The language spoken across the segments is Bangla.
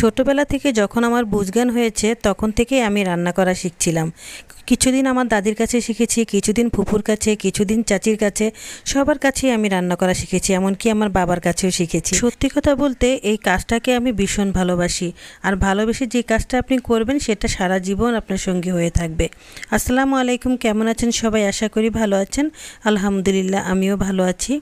ছোটবেলা থেকে যখন আমার বুঝজ্ঞান হয়েছে তখন থেকেই আমি রান্না করা শিখছিলাম। কিছুদিন আমার দাদির কাছে শিখেছি, কিছুদিন ফুপুর কাছে, কিছুদিন চাচির কাছে, সবার কাছেই আমি রান্না করা শিখেছি, এমনকি আমার বাবার কাছেও শিখেছি। সত্যি কথা বলতে এই কাজটাকে আমি ভীষণ ভালোবাসি, আর ভালোবেসে যে কাজটা আপনি করবেন সেটা সারা জীবন আপনার সঙ্গী হয়ে থাকবে। আসসালামু আলাইকুম, কেমন আছেন সবাই? আশা করি ভালো আছেন। আলহামদুলিল্লাহ, আমিও ভালো আছি।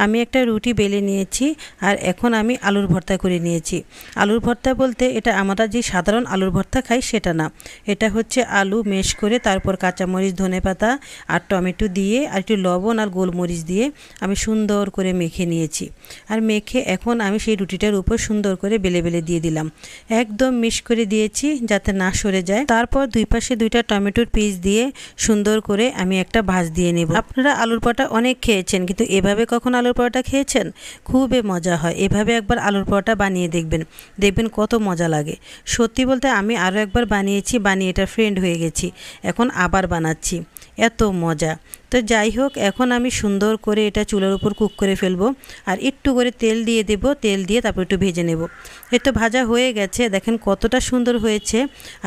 আমি একটা রুটি বেলে নিয়েছি আর এখন আমি আলুর ভর্তা করে নিয়েছি। আলুর ভর্তা বলতে এটা আমরা যে সাধারণ আলুর ভর্তা খাই সেটা না, এটা হচ্ছে আলু মেশ করে তারপর কাঁচামরিচ, ধনেপাতা আর টমেটো দিয়ে আর একটু লবণ আর গোলমরিচ দিয়ে আমি সুন্দর করে মেখে নিয়েছি। আর মেখে এখন আমি সেই রুটিটার উপর সুন্দর করে বেলে বেলে দিয়ে দিলাম, একদম মিশ করে দিয়েছি যাতে না সরে যায়। তারপর দুই পাশে দুইটা টমেটোর পিস দিয়ে সুন্দর করে আমি একটা ভাঁজ দিয়ে নেব। আপনারা আলুর পরোটা অনেক খেয়েছেন, কিন্তু এভাবে কখন আলুর পরোটা খেয়েছেন? খুবই মজা হয়। এভাবে একবার আলুর পরোটা বানিয়ে দেখবেন, দেখবেন কত মজা লাগে। সত্যি বলতে আমি আরও একবার বানিয়েছি, বানিয়ে এটা ফ্রেন্ড হয়ে গেছি, এখন আবার বানাচ্ছি, এত মজা। তো যাই হোক, এখন আমি সুন্দর করে এটা চুলার উপর কুক করে ফেলবো আর একটু করে তেল দিয়ে দেব, তেল দিয়ে তারপর একটু ভেজে নেব। এই তো ভাজা হয়ে গেছে, দেখেন কতটা সুন্দর হয়েছে।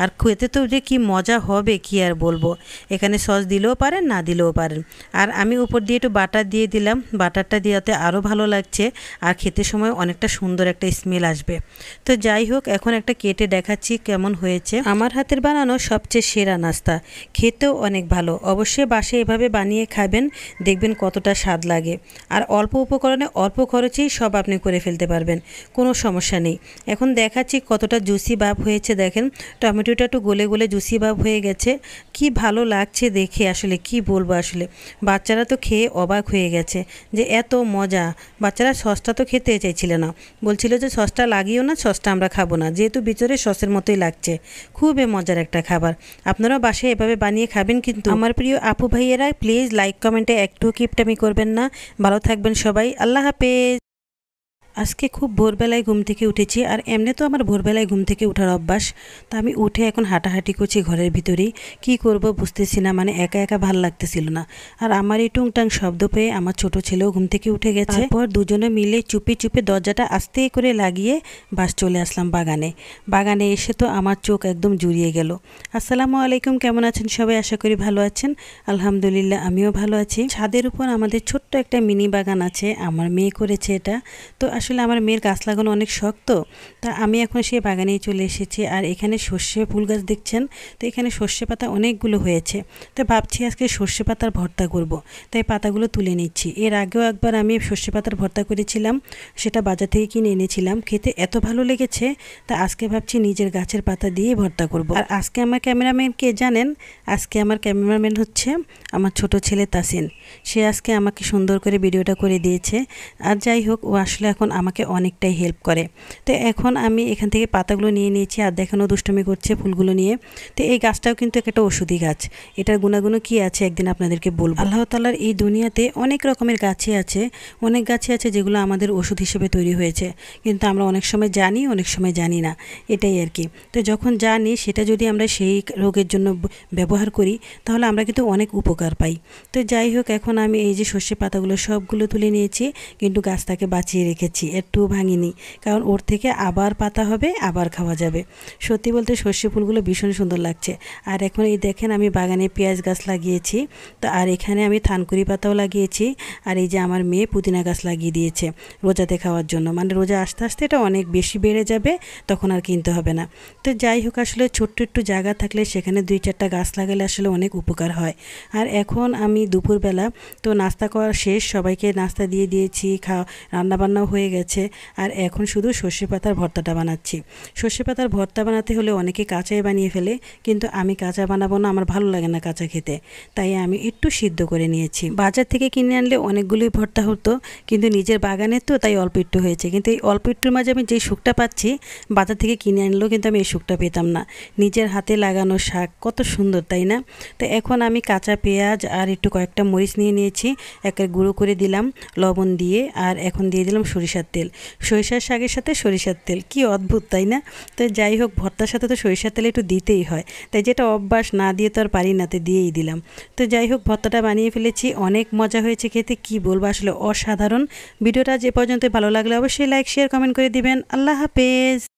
আর খেতে তো যে কি মজা হবে কি আর বলবো। এখানে সস দিলেও পারেন, না দিলেও পারেন। আর আমি উপর দিয়ে একটু বাটার দিয়ে দিলাম, বাটারটা দেওয়াতে আরও ভালো লাগছে আর খেতে সময় অনেকটা সুন্দর একটা স্মেল আসবে। তো যাই হোক, এখন একটা কেটে দেখাচ্ছি কেমন হয়েছে। আমার হাতের বানানো সবচেয়ে সেরা নাস্তা, খেতেও অনেক ভালো। অবশ্যই বাসায় এভাবে বানিয়ে খাবেন, দেখবেন কতটা স্বাদ লাগে। আর অল্প উপকরণে অল্প খরচেই সব আপনি করে ফেলতে পারবেন, কোনো সমস্যা নেই। এখন দেখাচ্ছি কতটা জুসি ভাব হয়েছে। দেখেন টমেটোটা একটু গলে গলে জুসি ভাব হয়ে গেছে, কি ভালো লাগছে দেখে, আসলে কি বলবো। আসলে বাচ্চারা তো খেয়ে অবাক হয়ে গেছে যে এত মজা। বাচ্চারা সসটা তো খেতে চাইছিল না, বলছিল যে সসটা লাগিও না, সসটা আমরা খাবো না, যেহেতু ভিতরে সসের মতোই লাগছে। খুবই মজার একটা খাবার, আপনারাও বাসায় এভাবে বানিয়ে খাবেন। কিন্তু আমার প্রিয় আপু ভাইয়েরা, প্লিজ লাইক কমেন্টে একটু কিপটামি করবেন না। ভালো থাকবেন সবাই, আল্লাহ হাফেজ। আজকে খুব ভোরবেলায় ঘুম থেকে উঠেছি, আর এমনি তো আমার ভোরবেলায় ঘুম থেকে ওঠার অভ্যাস। তা আমি উঠে এখন হাঁটাহাঁটি করছি ঘরের ভিতরেই। কি করব বুঝতেছি না, মানে একা একা ভাল লাগতেছিল না। আর আমার এই টুংটাং শব্দ পেয়ে আমার ছোট ছেলেও ঘুম থেকে উঠে গেছে। তারপর দুজনে মিলে চুপি চুপি দরজাটা আস্তে করে লাগিয়ে বাস চলে আসলাম বাগানে। বাগানে এসে তো আমার চোখ একদম জুড়িয়ে গেল। আসসালামু আলাইকুম, কেমন আছেন সবাই? আশা করি ভালো আছেন। আলহামদুলিল্লাহ, আমিও ভালো আছি। ছাদের উপর আমাদের ছোট্ট একটা মিনি বাগান আছে, আমার মেয়ে করেছে এটা। তো আসলে আমার মেয়ের গাছ লাগানো অনেক শখ, তো তা আমি এখন সেই বাগানেই চলে এসেছি। আর এখানে সর্ষে ফুল গাছ দেখছেন, তো এখানে সর্ষে পাতা অনেকগুলো হয়েছে। তো ভাবছি আজকে সর্ষে পাতার ভর্তা করব, তাই পাতাগুলো তুলে নিচ্ছি। এর আগেও একবার আমি সর্ষে পাতার ভর্তা করেছিলাম, সেটা বাজার থেকে কিনে এনেছিলাম, খেতে এত ভালো লেগেছে। তা আজকে ভাবছি নিজের গাছের পাতা দিয়ে ভর্তা করব। আর আজকে আমার ক্যামেরাম্যান কে জানেন? আজকে আমার ক্যামেরাম্যান হচ্ছে আমার ছোট ছেলে তাসিন। সে আজকে আমাকে সুন্দর করে ভিডিওটা করে দিয়েছে। আর যাই হোক, ও আসলে এখন আমাকে অনেকটাই হেল্প করে। তো এখন আমি এখান থেকে পাতাগুলো নিয়ে নিয়েছি, আর দেখানো দুষ্টমি করছে ফুলগুলো নিয়ে। তো এই গাছটাও কিন্তু একটা ওষুধি গাছ, এটার গুণাগুণ কি আছে একদিন আপনাদেরকে বলবো। আল্লাহ তাআলার এই দুনিয়াতে অনেক রকমের গাছই আছে, অনেক গাছই আছে যেগুলো আমাদের ওষুধ হিসেবে তৈরি হয়েছে, কিন্তু আমরা অনেক সময় জানি, অনেক সময় জানি না, এটাই আর কি। তো যখন জানি সেটা যদি আমরা সেই রোগের জন্য ব্যবহার করি তাহলে আমরা কিন্তু অনেক উপকার পাই। তো যাই হোক, এখন আমি এই যে সর্ষে পাতাগুলো সবগুলো তুলে নিয়েছি, কিন্তু গাছটাকে বাঁচিয়ে রেখেছি, একটু ভাঙিনি, কারণ ওর থেকে আবার পাতা হবে, আবার খাওয়া যাবে। সত্যি বলতে সর্ষে ফুলগুলো ভীষণ সুন্দর লাগছে। আর এখন এই দেখেন আমি বাগানে পেঁয়াজ গাছ লাগিয়েছি, তো আর এখানে আমি থানকুনি পাতাও লাগিয়েছি। আর এই যে আমার মেয়ে পুদিনা গাছ লাগিয়ে দিয়েছে রোজাতে খাওয়ার জন্য, মানে রোজা আস্তে আস্তে এটা অনেক বেশি বেড়ে যাবে, তখন আর কিনতে হবে না। তো যাই হোক, আসলে ছোট্ট একটু জায়গা থাকলে সেখানে 2-4টা গাছ লাগালে আসলে অনেক উপকার হয়। আর এখন আমি দুপুরবেলা তো নাস্তা করা শেষ, সবাইকে নাস্তা দিয়ে দিয়েছি, রান্নাবান্নাও হয়ে গেছে। আর এখন শুধু সর্ষে পাতার ভর্তাটা বানাচ্ছি। সর্ষে পাতার ভর্তা বানাতে হলে অনেকে কাঁচাই বানিয়ে ফেলে, কিন্তু আমি কাঁচা বানাবো না, আমার ভালো লাগে না কাঁচা খেতে, তাই আমি একটু সিদ্ধ করে নিয়েছি। বাজার থেকে কিনে আনলে অনেকগুলোই ভর্তা হতো, কিন্তু নিজের বাগানের তো তাই অল্প একটু হয়েছে। কিন্তু এই অল্প একটুর মাঝে আমি যেই সুখটা পাচ্ছি, বাজার থেকে কিনে আনলেও কিন্তু আমি এই সুখটা পেতাম না। নিজের হাতে লাগানো শাক কত সুন্দর, তাই না? তো এখন আমি কাঁচা পেঁয়াজ আর একটু কয়েকটা মরিচ নিয়ে নিয়েছি, একের গুঁড়ো করে দিলাম লবণ দিয়ে, আর এখন দিয়ে দিলাম সরিষার তেল। সরিষার শাকের সাথে সরিষার তেল, কি অদ্ভুত, তাই না? তো যাই হোক, ভর্তার সাথে তো সরিষার তেল একটু দিতেই হয়, তাই যেটা অভ্যাস, না দিয়ে তো আর পারি না, তো দিয়েই দিলাম। তো যাই হোক, ভর্তাটা বানিয়ে ফেলেছি, অনেক মজা হয়েছে খেতে, কি বলবো, আসলে অসাধারণ। ভিডিওটা যে পর্যন্ত ভালো লাগলে অবশ্যই লাইক, শেয়ার, কমেন্ট করে দিবেন। আল্লাহ হাফেজ।